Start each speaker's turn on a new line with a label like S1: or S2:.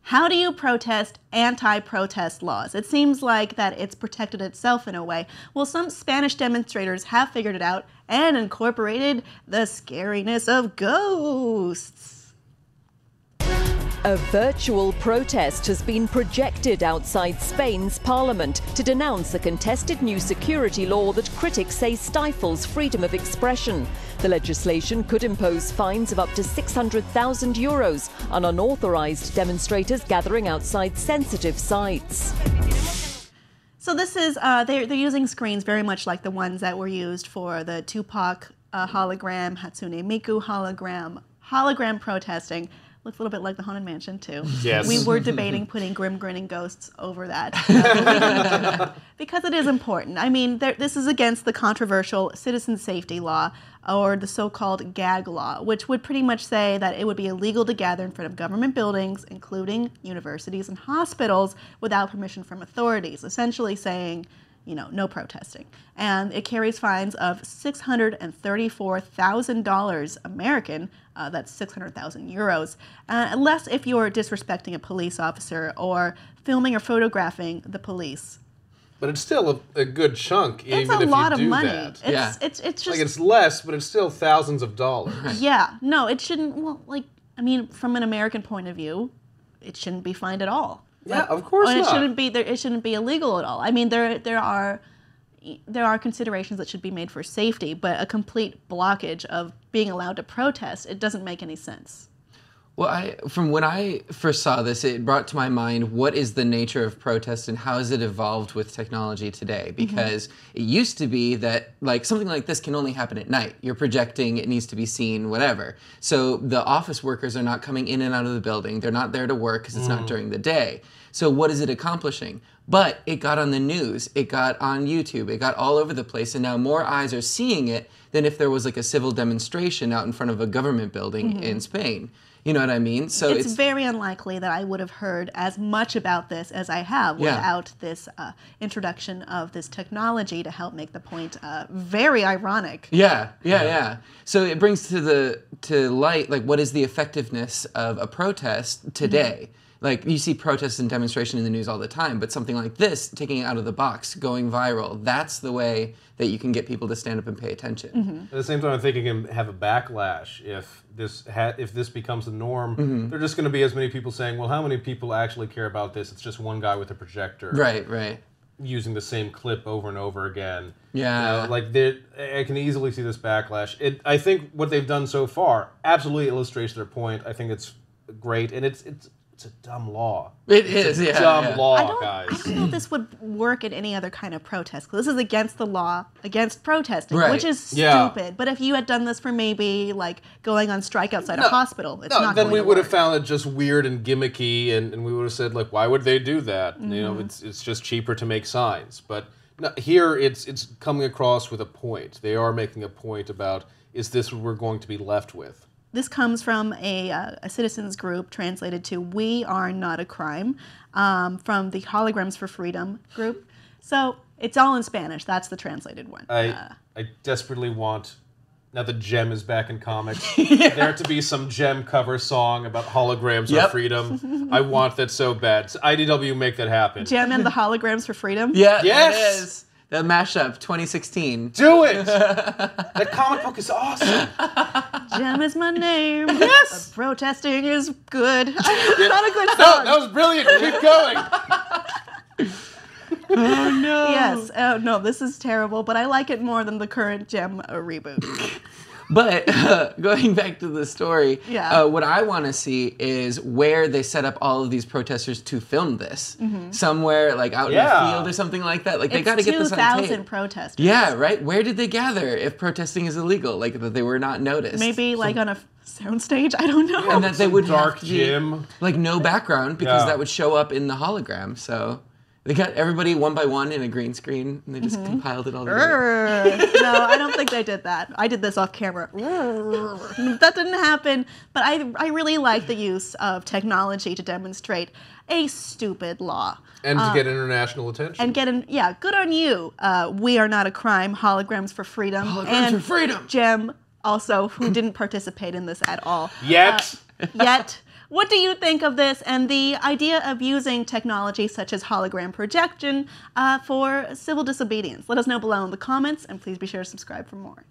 S1: How do you protest anti-protest laws? It seems like that it's protected itself in a way. Well, some Spanish demonstrators have figured it out and incorporated the scariness of ghosts.
S2: A virtual protest has been projected outside Spain's parliament to denounce a contested new security law that critics say stifles freedom of expression. The legislation could impose fines of up to €600,000 on unauthorized demonstrators gathering outside sensitive sites.
S1: So this is, they're using screens very much like the ones that were used for the Tupac hologram, Hatsune Miku hologram, hologram protesting. Looks a little bit like the Haunted Mansion, too.
S3: Yes.
S1: We were debating putting grim grinning ghosts over that. Because it is important. I mean, this is against the controversial citizen safety law, or the so-called gag law, which would pretty much say that it would be illegal to gather in front of government buildings, including universities and hospitals, without permission from authorities, essentially saying, you know, no protesting. And it carries fines of $634,000 American, that's 600,000 euros, unless if you're disrespecting a police officer or filming or photographing the police.
S3: But it's still a good chunk, even if you do that.
S1: It's a lot of money. It's just
S3: like, it's less, but it's still thousands of dollars.
S1: Yeah, no, it shouldn't. Well, like, I mean, from an American point of view, it shouldn't be fined at all.
S3: Yeah, of course not.
S1: It shouldn't be illegal at all. I mean, there are considerations that should be made for safety, but a complete blockage of being allowed to protest, it doesn't make any sense.
S4: Well, from when I first saw this, it brought to my mind, what is the nature of protest and how has it evolved with technology today? Because it used to be that like something like this can only happen at night. You're projecting, it needs to be seen, whatever. So the office workers are not coming in and out of the building. They're not there to work because it's not during the day. So what is it accomplishing? But it got on the news, it got on YouTube, it got all over the place, and now more eyes are seeing it than if there was like a civil demonstration out in front of a government building in Spain. You know what I mean? So
S1: it's very unlikely that I would have heard as much about this as I have without this introduction of this technology to help make the point very ironic.
S4: Yeah. So it brings to light, like, what is the effectiveness of a protest today? Like, you see protests and demonstration in the news all the time, but something like this, taking it out of the box, going viral, that's the way that you can get people to stand up and pay attention.
S3: At the same time, I think it can have a backlash if this becomes the norm. There are just going to be as many people saying, well, how many people actually care about this? It's just one guy with a projector.
S4: Right.
S3: Using the same clip over and over again.
S4: Yeah.
S3: You know, like, I can easily see this backlash. I think what they've done so far absolutely illustrates their point. I think it's great, and it's a dumb law.
S4: It is,
S3: a dumb law, guys.
S1: I don't know if this would work in any other kind of protest, because this is against the law, against protesting, which is stupid. But if you had done this for maybe, like, going on strike outside a hospital, it's not going to work.
S3: Then we would have found it just weird and gimmicky, and we would have said, like, why would they do that? You know, it's just cheaper to make signs. But no, here, it's coming across with a point. They are making a point about, is this what we're going to be left with?
S1: This comes from a citizens group translated to "We Are Not a Crime" from the Holograms for Freedom group. So it's all in Spanish. That's the translated one.
S3: I desperately want, now that Gem is back in comics, there to be some Gem cover song about holograms for freedom. I want that so bad. So IDW, make that happen.
S1: Gem and the Holograms for Freedom?
S4: Yeah,
S3: yes!
S4: It is. The mashup, 2016.
S3: Do it! That comic book is awesome.
S1: Gem is my name.
S3: Yes!
S1: Protesting is good. Not a good song.
S3: No, that was brilliant. Keep going.
S4: Oh, no.
S1: Yes. Oh, no, this is terrible, but I like it more than the current Gem reboot.
S4: But going back to the story, what I want to see is where they set up all of these protesters to film this. Somewhere like out in the field or something like that. Like, they got to get this on tape.
S1: 2,000 protesters.
S4: Yeah, right? Where did they gather if protesting is illegal? Like, that they were not noticed.
S1: Maybe like on a soundstage? I don't know.
S4: And that they would
S3: dark
S4: have to be,
S3: gym.
S4: like, no background, because that would show up in the hologram. So they got everybody one by one in a green screen, and they just compiled it all together.
S1: No, I don't think they did that. I did this off camera. That didn't happen. But I really like the use of technology to demonstrate a stupid law.
S3: And to get international attention.
S1: And good on you. We Are Not a Crime, Holograms for Freedom.
S4: Holograms for Freedom.
S1: Gem, also, who didn't participate in this at all.
S3: Yet.
S1: What do you think of this and the idea of using technology such as hologram projection for civil disobedience? Let us know below in the comments, and please be sure to subscribe for more.